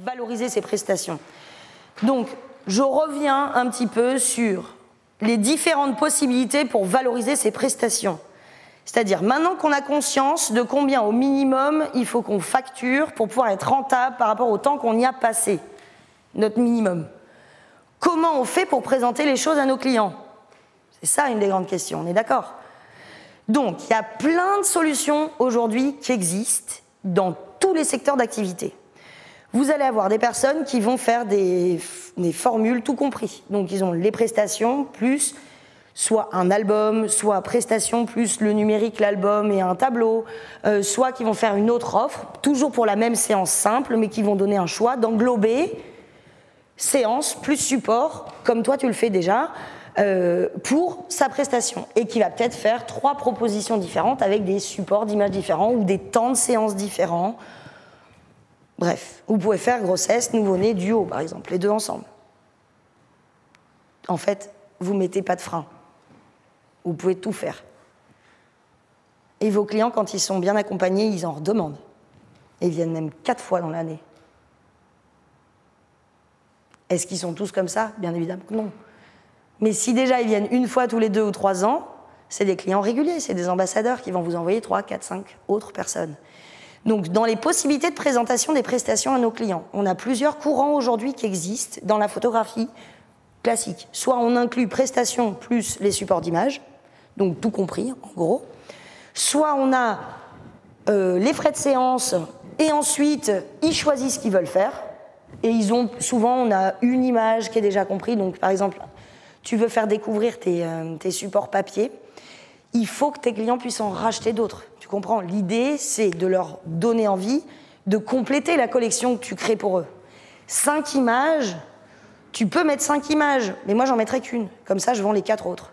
valoriser ses prestations. Donc, je reviens un petit peu sur les différentes possibilités pour valoriser ses prestations. C'est-à-dire, maintenant qu'on a conscience de combien au minimum il faut qu'on facture pour pouvoir être rentable par rapport au temps qu'on y a passé, notre minimum. Comment on fait pour présenter les choses à nos clients? C'est ça une des grandes questions, on est d'accord? Donc, il y a plein de solutions aujourd'hui qui existent dans tous les secteurs d'activité. Vous allez avoir des personnes qui vont faire des formules tout compris. Donc, ils ont les prestations plus soit un album, soit prestations plus le numérique, l'album et un tableau, soit qui vont faire une autre offre, toujours pour la même séance simple, mais qui vont donner un choix d'englober séance plus support, comme toi tu le fais déjà, pour sa prestation. Et qui va peut-être faire 3 propositions différentes avec des supports d'images différents ou des temps de séance différents. Bref, vous pouvez faire grossesse, nouveau-né, duo par exemple, les deux ensemble. En fait, vous ne mettez pas de frein. Vous pouvez tout faire. Et vos clients, quand ils sont bien accompagnés, ils en redemandent. Et ils viennent même 4 fois dans l'année. Est-ce qu'ils sont tous comme ça? Bien évidemment que non. Mais si déjà ils viennent une fois tous les 2 ou 3 ans, c'est des clients réguliers, c'est des ambassadeurs qui vont vous envoyer 3, 4, 5 autres personnes. Donc, dans les possibilités de présentation des prestations à nos clients, on a plusieurs courants aujourd'hui qui existent dans la photographie classique. Soit on inclut prestations plus les supports d'image, donc tout compris, en gros. Soit on a les frais de séance, et ensuite, ils choisissent ce qu'ils veulent faire. Et souvent, on a une image qui est déjà comprise. Donc, par exemple, tu veux faire découvrir tes supports papier, il faut que tes clients puissent en racheter d'autres. Tu comprends? L'idée, c'est de leur donner envie de compléter la collection que tu crées pour eux. 5 images, tu peux mettre 5 images, mais moi, j'en mettrai qu'une. Comme ça, je vends les 4 autres.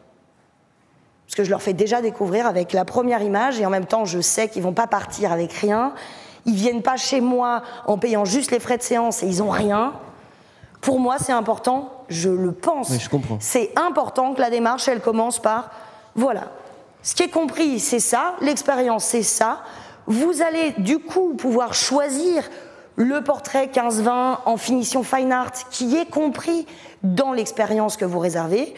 Parce que je leur fais déjà découvrir avec la première image, et en même temps, je sais qu'ils ne vont pas partir avec rien. Ils ne viennent pas chez moi en payant juste les frais de séance et ils n'ont rien. Pour moi, c'est important, je le pense. Oui, je comprends. C'est important que la démarche, elle commence par, voilà, ce qui est compris, c'est ça, l'expérience, c'est ça. Vous allez du coup pouvoir choisir le portrait 15-20 en finition fine art qui est compris dans l'expérience que vous réservez.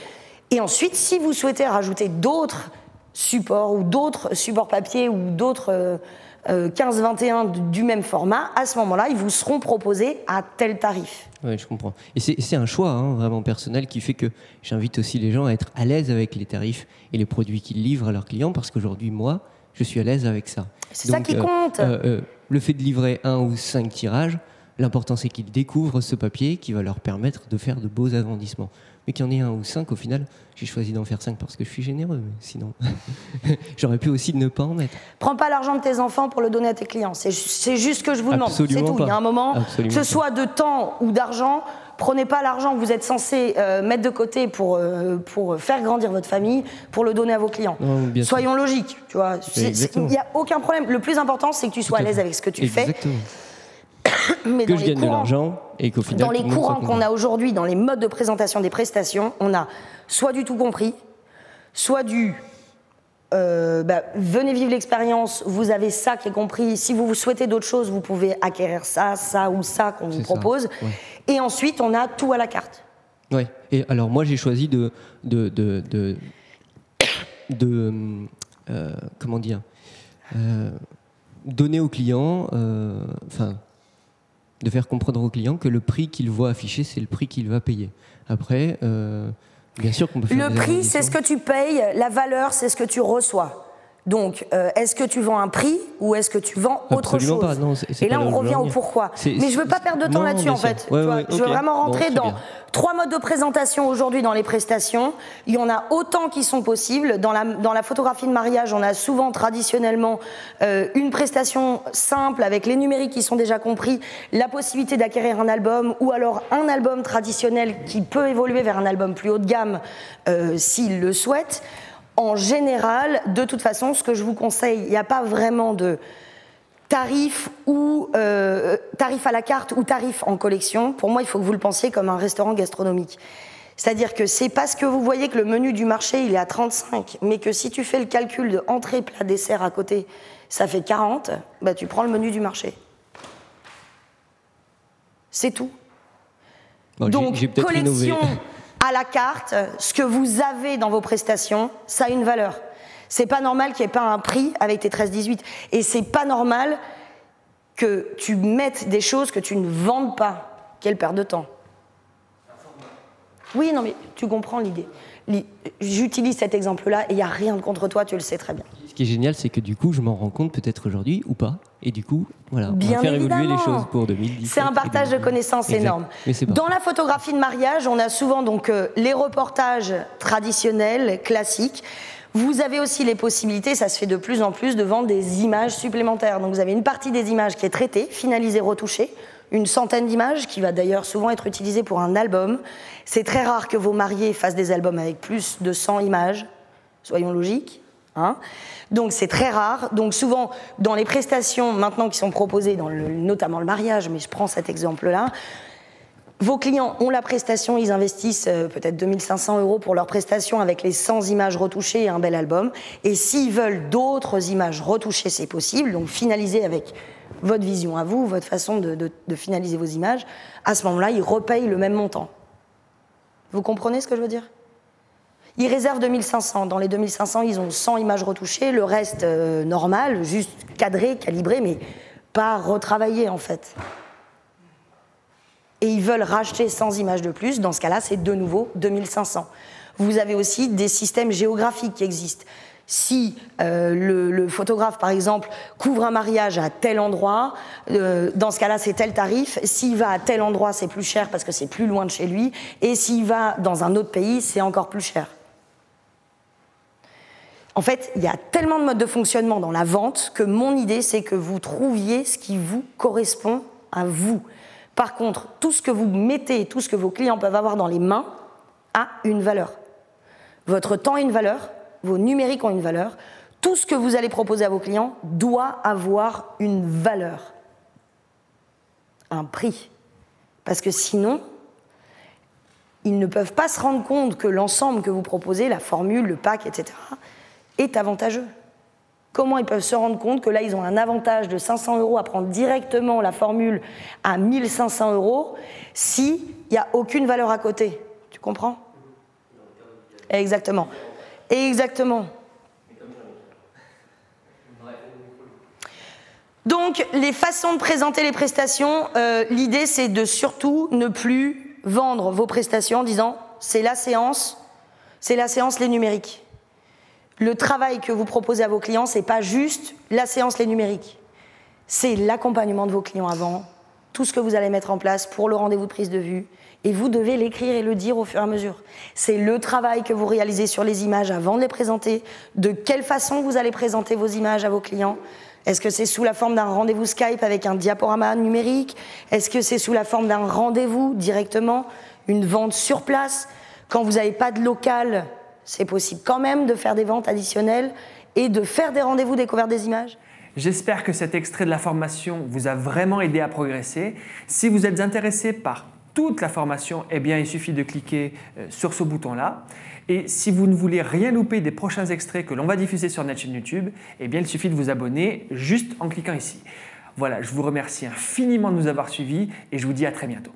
Et ensuite, si vous souhaitez rajouter d'autres supports ou d'autres supports papier ou d'autres 15-21 du même format, à ce moment-là, ils vous seront proposés à tel tarif. Oui, je comprends. Et c'est un choix vraiment personnel qui fait que j'invite aussi les gens à être à l'aise avec les tarifs et les produits qu'ils livrent à leurs clients, parce qu'aujourd'hui, moi, je suis à l'aise avec ça. C'est ça qui compte. Le fait de livrer 1 ou 5 tirages, l'important c'est qu'ils découvrent ce papier qui va leur permettre de faire de beaux agrandissements. Mais qu'il y en ait 1 ou 5, au final, j'ai choisi d'en faire 5 parce que je suis généreux. Mais sinon, j'aurais pu aussi ne pas en mettre. Prends pas l'argent de tes enfants pour le donner à tes clients. C'est juste ce que je vous demande. C'est tout. Pas. Il y a un moment, Absolument que ce soit de temps ou d'argent, prenez pas l'argent que vous êtes censé mettre de côté pour faire grandir votre famille, pour le donner à vos clients. Non, soyons logiques. Tu vois, il n'y a aucun problème. Le plus important, c'est que tu sois à l'aise avec ce que tu fais. Mais que je gagne de l'argent et qu'au final, dans les courants qu'on a aujourd'hui, dans les modes de présentation des prestations, on a soit du tout compris, soit du venez vivre l'expérience, vous avez ça qui est compris. Si vous souhaitez d'autres choses, vous pouvez acquérir ça, ça ou ça qu'on vous propose. Ouais. Et ensuite, on a tout à la carte. Oui. Et alors moi, j'ai choisi comment dire, donner aux clients, de faire comprendre aux clients que le prix qu'il voit affiché, c'est le prix qu'il va payer. Après, bien sûr qu'on peut faire le prix, c'est ce que tu payes, la valeur, c'est ce que tu reçois. Donc, est-ce que tu vends un prix ou est-ce que tu vends autre chose? Pas, non, et là, on revient au pourquoi. Mais je ne veux pas perdre de temps là-dessus, en fait. Je veux vraiment rentrer dans 3 modes de présentation aujourd'hui dans les prestations. Il y en a autant qui sont possibles. Dans la photographie de mariage, on a souvent, traditionnellement, une prestation simple avec les numériques qui sont déjà compris, la possibilité d'acquérir un album ou alors un album traditionnel qui peut évoluer vers un album plus haut de gamme s'il le souhaite. En général, de toute façon, ce que je vous conseille, il n'y a pas vraiment de tarif ou tarif à la carte ou tarif en collection. Pour moi, il faut que vous le pensiez comme un restaurant gastronomique. C'est-à-dire que c'est parce que vous voyez que le menu du marché, il est à 35, mais que si tu fais le calcul de entrée, plat, dessert à côté, ça fait 40, bah tu prends le menu du marché. C'est tout. Bon, Donc, j'ai peut-être innové. collection à la carte, ce que vous avez dans vos prestations, ça a une valeur. C'est pas normal qu'il n'y ait pas un prix avec tes 13-18. Et c'est pas normal que tu mettes des choses que tu ne vendes pas. Quelle perte de temps. Oui, non, mais tu comprends l'idée. J'utilise cet exemple-là et il n'y a rien contre toi, tu le sais très bien. Ce qui est génial, c'est que du coup, je m'en rends compte peut-être aujourd'hui ou pas. Et du coup, voilà, on Bien va faire évidemment. évoluer les choses pour 2017. C'est un partage de connaissances énorme. Mais c'est Dans la photographie de mariage, on a souvent donc les reportages traditionnels, classiques. Vous avez aussi les possibilités, ça se fait de plus en plus, de vendre des images supplémentaires. Donc vous avez une partie des images qui est traitée, finalisée, retouchée, une centaine d'images qui va d'ailleurs souvent être utilisée pour un album. C'est très rare que vos mariés fassent des albums avec plus de 100 images, soyons logiques. Hein. Donc c'est très rare. Donc souvent, dans les prestations maintenant qui sont proposées, notamment le mariage, mais je prends cet exemple-là, vos clients ont la prestation, ils investissent peut-être 2500 € pour leur prestation avec les 100 images retouchées et un bel album. Et s'ils veulent d'autres images retouchées, c'est possible, donc finaliser avec votre vision à vous, votre façon de finaliser vos images. À ce moment-là, ils repayent le même montant. Vous comprenez ce que je veux dire ? Ils réservent 2500. Dans les 2500, ils ont 100 images retouchées, le reste normal, juste cadré, calibré, mais pas retravaillé en fait. Et ils veulent racheter 100 images de plus, dans ce cas-là, c'est de nouveau 2500. Vous avez aussi des systèmes géographiques qui existent. Si le photographe, par exemple, couvre un mariage à tel endroit, dans ce cas-là, c'est tel tarif. S'il va à tel endroit, c'est plus cher parce que c'est plus loin de chez lui. Et s'il va dans un autre pays, c'est encore plus cher. En fait, il y a tellement de modes de fonctionnement dans la vente que mon idée, c'est que vous trouviez ce qui vous correspond à vous. Par contre, tout ce que vous mettez, tout ce que vos clients peuvent avoir dans les mains a une valeur. Votre temps a une valeur, vos numériques ont une valeur. Tout ce que vous allez proposer à vos clients doit avoir une valeur, un prix. Parce que sinon, ils ne peuvent pas se rendre compte que l'ensemble que vous proposez, la formule, le pack, etc., est avantageux. Comment ils peuvent se rendre compte que là, ils ont un avantage de 500 € à prendre directement la formule à 1500 € s'il n'y a aucune valeur à côté? Tu comprends? Exactement. Exactement. Donc, les façons de présenter les prestations, l'idée, c'est de surtout ne plus vendre vos prestations en disant « c'est la séance, les numériques ». Le travail que vous proposez à vos clients, c'est pas juste la séance, les numériques. C'est l'accompagnement de vos clients avant, tout ce que vous allez mettre en place pour le rendez-vous de prise de vue. Et vous devez l'écrire et le dire au fur et à mesure. C'est le travail que vous réalisez sur les images avant de les présenter. De quelle façon vous allez présenter vos images à vos clients? Est-ce que c'est sous la forme d'un rendez-vous Skype avec un diaporama numérique? Est-ce que c'est sous la forme d'un rendez-vous directement? Une vente sur place? Quand vous n'avez pas de local, c'est possible quand même de faire des ventes additionnelles et de faire des rendez-vous découverte des images. J'espère que cet extrait de la formation vous a vraiment aidé à progresser. Si vous êtes intéressé par toute la formation, eh bien, il suffit de cliquer sur ce bouton-là. Et si vous ne voulez rien louper des prochains extraits que l'on va diffuser sur notre chaîne YouTube, eh bien, il suffit de vous abonner juste en cliquant ici. Voilà, je vous remercie infiniment de nous avoir suivis et je vous dis à très bientôt.